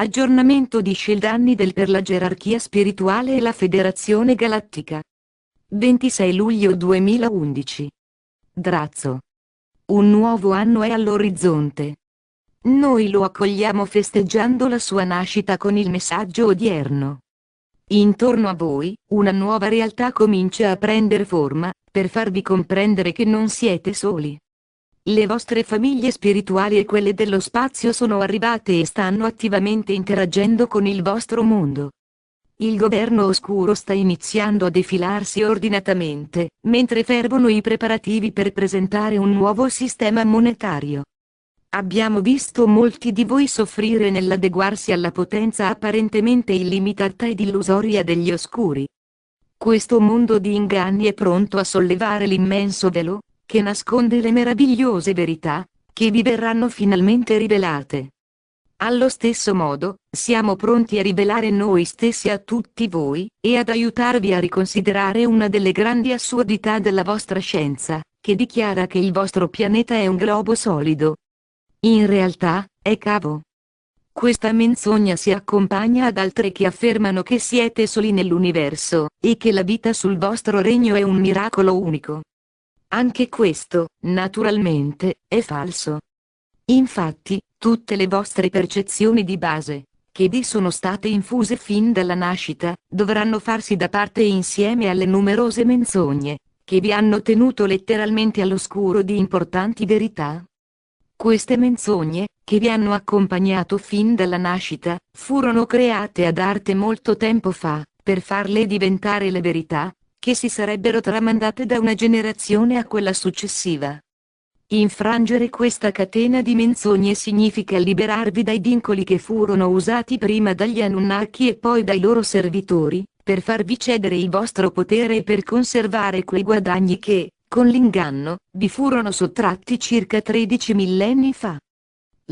Aggiornamento di Sheldani per la gerarchia spirituale e la Federazione Galattica. 26 luglio 2011. Drazzo. Un nuovo anno è all'orizzonte. Noi lo accogliamo festeggiando la sua nascita con il messaggio odierno. Intorno a voi, una nuova realtà comincia a prendere forma, per farvi comprendere che non siete soli. Le vostre famiglie spirituali e quelle dello spazio sono arrivate e stanno attivamente interagendo con il vostro mondo. Il governo oscuro sta iniziando a defilarsi ordinatamente, mentre fervono i preparativi per presentare un nuovo sistema monetario. Abbiamo visto molti di voi soffrire nell'adeguarsi alla potenza apparentemente illimitata ed illusoria degli oscuri. Questo mondo di inganni è pronto a sollevare l'immenso velo, che nasconde le meravigliose verità, che vi verranno finalmente rivelate. Allo stesso modo, siamo pronti a rivelare noi stessi a tutti voi, e ad aiutarvi a riconsiderare una delle grandi assurdità della vostra scienza, che dichiara che il vostro pianeta è un globo solido. In realtà, è cavo. Questa menzogna si accompagna ad altre che affermano che siete soli nell'universo, e che la vita sul vostro regno è un miracolo unico. Anche questo, naturalmente, è falso. Infatti, tutte le vostre percezioni di base, che vi sono state infuse fin dalla nascita, dovranno farsi da parte insieme alle numerose menzogne, che vi hanno tenuto letteralmente all'oscuro di importanti verità. Queste menzogne, che vi hanno accompagnato fin dalla nascita, furono create ad arte molto tempo fa, per farle diventare le verità, che si sarebbero tramandate da una generazione a quella successiva. Infrangere questa catena di menzogne significa liberarvi dai vincoli che furono usati prima dagli Anunnaki e poi dai loro servitori, per farvi cedere il vostro potere e per conservare quei guadagni che, con l'inganno, vi furono sottratti circa 13 millenni fa.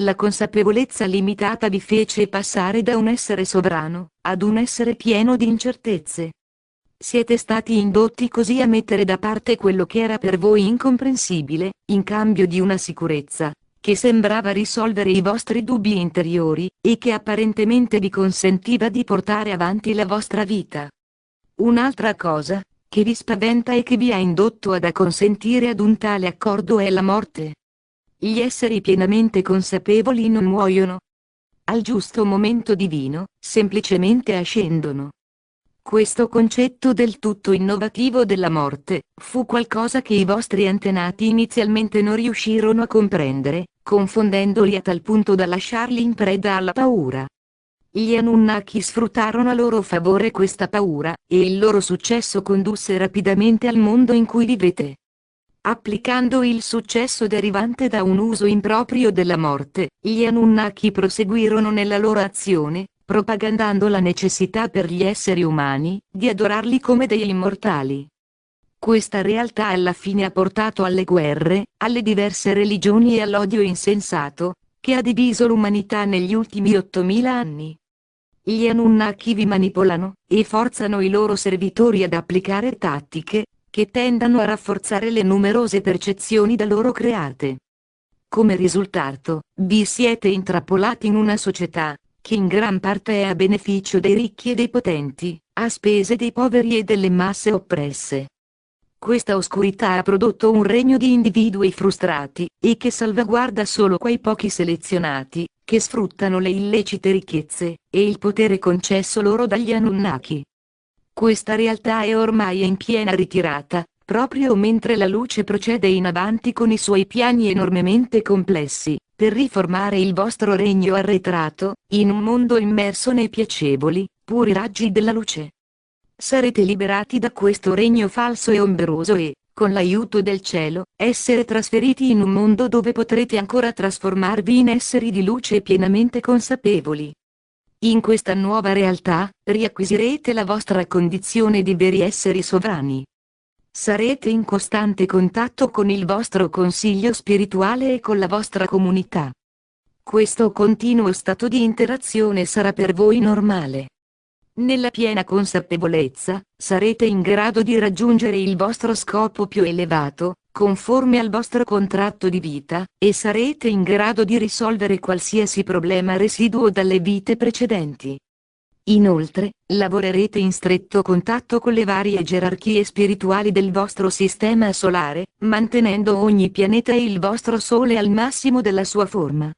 La consapevolezza limitata vi fece passare da un essere sovrano, ad un essere pieno di incertezze. Siete stati indotti così a mettere da parte quello che era per voi incomprensibile, in cambio di una sicurezza, che sembrava risolvere i vostri dubbi interiori, e che apparentemente vi consentiva di portare avanti la vostra vita. Un'altra cosa, che vi spaventa e che vi ha indotto ad acconsentire ad un tale accordo è la morte. Gli esseri pienamente consapevoli non muoiono. Al giusto momento divino, semplicemente ascendono. Questo concetto del tutto innovativo della morte, fu qualcosa che i vostri antenati inizialmente non riuscirono a comprendere, confondendoli a tal punto da lasciarli in preda alla paura. Gli Anunnaki sfruttarono a loro favore questa paura, e il loro successo condusse rapidamente al mondo in cui vivete. Applicando il successo derivante da un uso improprio della morte, gli Anunnaki proseguirono nella loro azione, propagandando la necessità per gli esseri umani di adorarli come degli immortali. Questa realtà alla fine ha portato alle guerre, alle diverse religioni e all'odio insensato, che ha diviso l'umanità negli ultimi 8000 anni. Gli Anunnaki vi manipolano, e forzano i loro servitori ad applicare tattiche, che tendano a rafforzare le numerose percezioni da loro create. Come risultato, vi siete intrappolati in una società, che in gran parte è a beneficio dei ricchi e dei potenti, a spese dei poveri e delle masse oppresse. Questa oscurità ha prodotto un regno di individui frustrati, e che salvaguarda solo quei pochi selezionati, che sfruttano le illecite ricchezze, e il potere concesso loro dagli Anunnaki. Questa realtà è ormai in piena ritirata, proprio mentre la luce procede in avanti con i suoi piani enormemente complessi, per riformare il vostro regno arretrato, in un mondo immerso nei piacevoli, puri raggi della luce. Sarete liberati da questo regno falso e ombroso e, con l'aiuto del cielo, essere trasferiti in un mondo dove potrete ancora trasformarvi in esseri di luce pienamente consapevoli. In questa nuova realtà, riacquisirete la vostra condizione di veri esseri sovrani. Sarete in costante contatto con il vostro consiglio spirituale e con la vostra comunità. Questo continuo stato di interazione sarà per voi normale. Nella piena consapevolezza, sarete in grado di raggiungere il vostro scopo più elevato, conforme al vostro contratto di vita, e sarete in grado di risolvere qualsiasi problema residuo dalle vite precedenti. Inoltre, lavorerete in stretto contatto con le varie gerarchie spirituali del vostro sistema solare, mantenendo ogni pianeta e il vostro Sole al massimo della sua forma.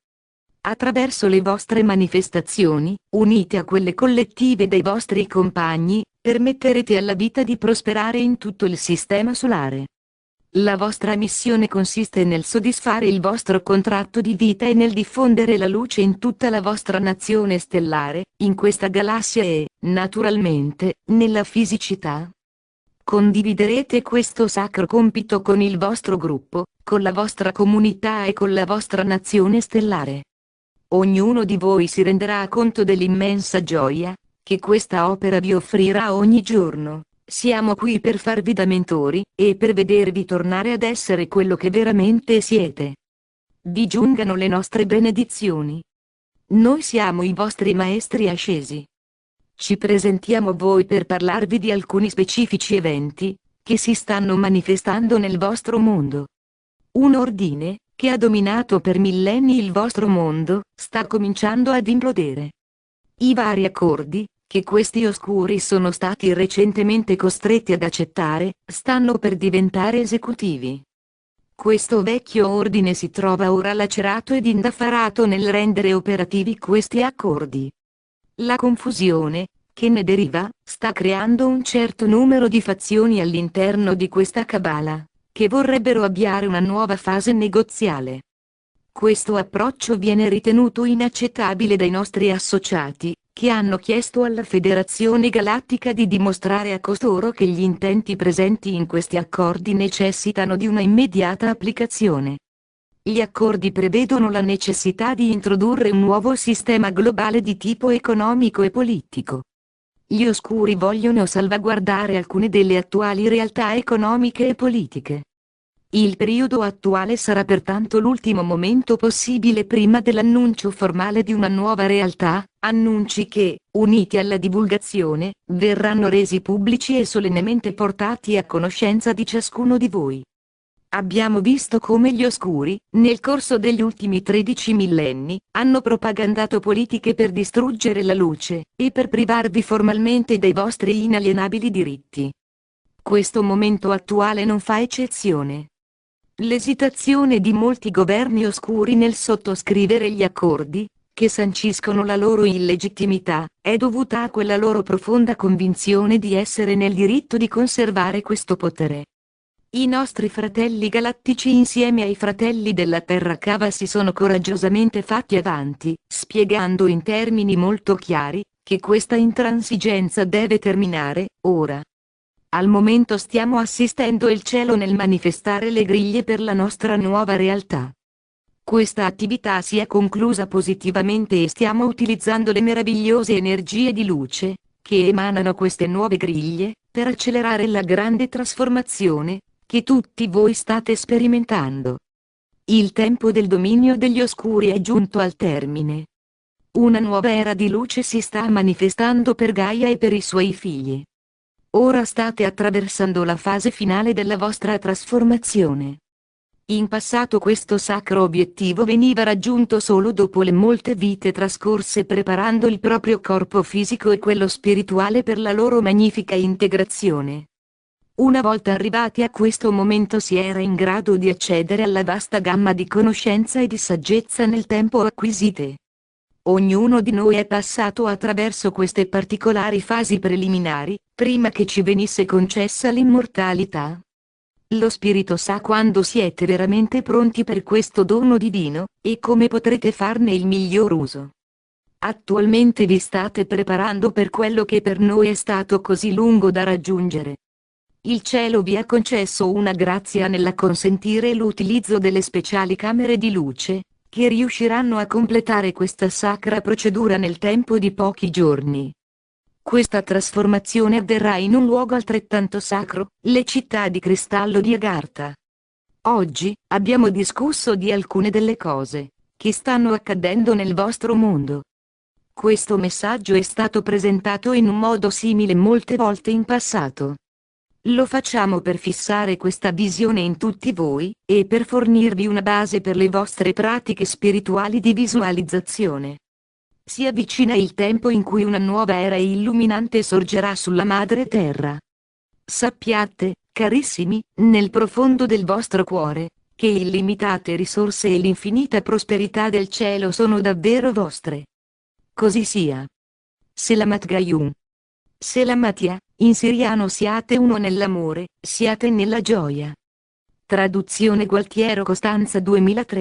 Attraverso le vostre manifestazioni, unite a quelle collettive dei vostri compagni, permetterete alla vita di prosperare in tutto il sistema solare. La vostra missione consiste nel soddisfare il vostro contratto di vita e nel diffondere la luce in tutta la vostra nazione stellare, in questa galassia e, naturalmente, nella fisicità. Condividerete questo sacro compito con il vostro gruppo, con la vostra comunità e con la vostra nazione stellare. Ognuno di voi si renderà conto dell'immensa gioia che questa opera vi offrirà ogni giorno. Siamo qui per farvi da mentori, e per vedervi tornare ad essere quello che veramente siete. Vi giungano le nostre benedizioni. Noi siamo i vostri maestri ascesi. Ci presentiamo a voi per parlarvi di alcuni specifici eventi che si stanno manifestando nel vostro mondo. Un ordine, che ha dominato per millenni il vostro mondo, sta cominciando ad implodere. I vari accordi, che questi oscuri sono stati recentemente costretti ad accettare, stanno per diventare esecutivi. Questo vecchio ordine si trova ora lacerato ed indaffarato nel rendere operativi questi accordi. La confusione, che ne deriva, sta creando un certo numero di fazioni all'interno di questa cabala, che vorrebbero avviare una nuova fase negoziale. Questo approccio viene ritenuto inaccettabile dai nostri associati, che hanno chiesto alla Federazione Galattica di dimostrare a costoro che gli intenti presenti in questi accordi necessitano di una immediata applicazione. Gli accordi prevedono la necessità di introdurre un nuovo sistema globale di tipo economico e politico. Gli oscuri vogliono salvaguardare alcune delle attuali realtà economiche e politiche. Il periodo attuale sarà pertanto l'ultimo momento possibile prima dell'annuncio formale di una nuova realtà, annunci che, uniti alla divulgazione, verranno resi pubblici e solennemente portati a conoscenza di ciascuno di voi. Abbiamo visto come gli oscuri, nel corso degli ultimi 13 millenni, hanno propagandato politiche per distruggere la luce, e per privarvi formalmente dei vostri inalienabili diritti. Questo momento attuale non fa eccezione. L'esitazione di molti governi oscuri nel sottoscrivere gli accordi, che sanciscono la loro illegittimità, è dovuta a quella loro profonda convinzione di essere nel diritto di conservare questo potere. I nostri fratelli galattici insieme ai fratelli della Terra Cava si sono coraggiosamente fatti avanti, spiegando in termini molto chiari, che questa intransigenza deve terminare, ora. Al momento stiamo assistendo il cielo nel manifestare le griglie per la nostra nuova realtà. Questa attività si è conclusa positivamente e stiamo utilizzando le meravigliose energie di luce, che emanano queste nuove griglie, per accelerare la grande trasformazione, che tutti voi state sperimentando. Il tempo del dominio degli oscuri è giunto al termine. Una nuova era di luce si sta manifestando per Gaia e per i suoi figli. Ora state attraversando la fase finale della vostra trasformazione. In passato questo sacro obiettivo veniva raggiunto solo dopo le molte vite trascorse preparando il proprio corpo fisico e quello spirituale per la loro magnifica integrazione. Una volta arrivati a questo momento si era in grado di accedere alla vasta gamma di conoscenza e di saggezza nel tempo acquisite. Ognuno di noi è passato attraverso queste particolari fasi preliminari, prima che ci venisse concessa l'immortalità. Lo Spirito sa quando siete veramente pronti per questo dono divino, e come potrete farne il miglior uso. Attualmente vi state preparando per quello che per noi è stato così lungo da raggiungere. Il cielo vi ha concesso una grazia nell'acconsentire l'utilizzo delle speciali camere di luce, che riusciranno a completare questa sacra procedura nel tempo di pochi giorni. Questa trasformazione avverrà in un luogo altrettanto sacro, le città di cristallo di Agartha. Oggi, abbiamo discusso di alcune delle cose che stanno accadendo nel vostro mondo. Questo messaggio è stato presentato in un modo simile molte volte in passato. Lo facciamo per fissare questa visione in tutti voi, e per fornirvi una base per le vostre pratiche spirituali di visualizzazione. Si avvicina il tempo in cui una nuova era illuminante sorgerà sulla madre terra. Sappiate, carissimi, nel profondo del vostro cuore, che illimitate risorse e l'infinita prosperità del cielo sono davvero vostre. Così sia. Selamat Gayum. Selamatia, in siriano siate uno nell'amore, siate nella gioia. Traduzione Gualtiero Costanza 2003.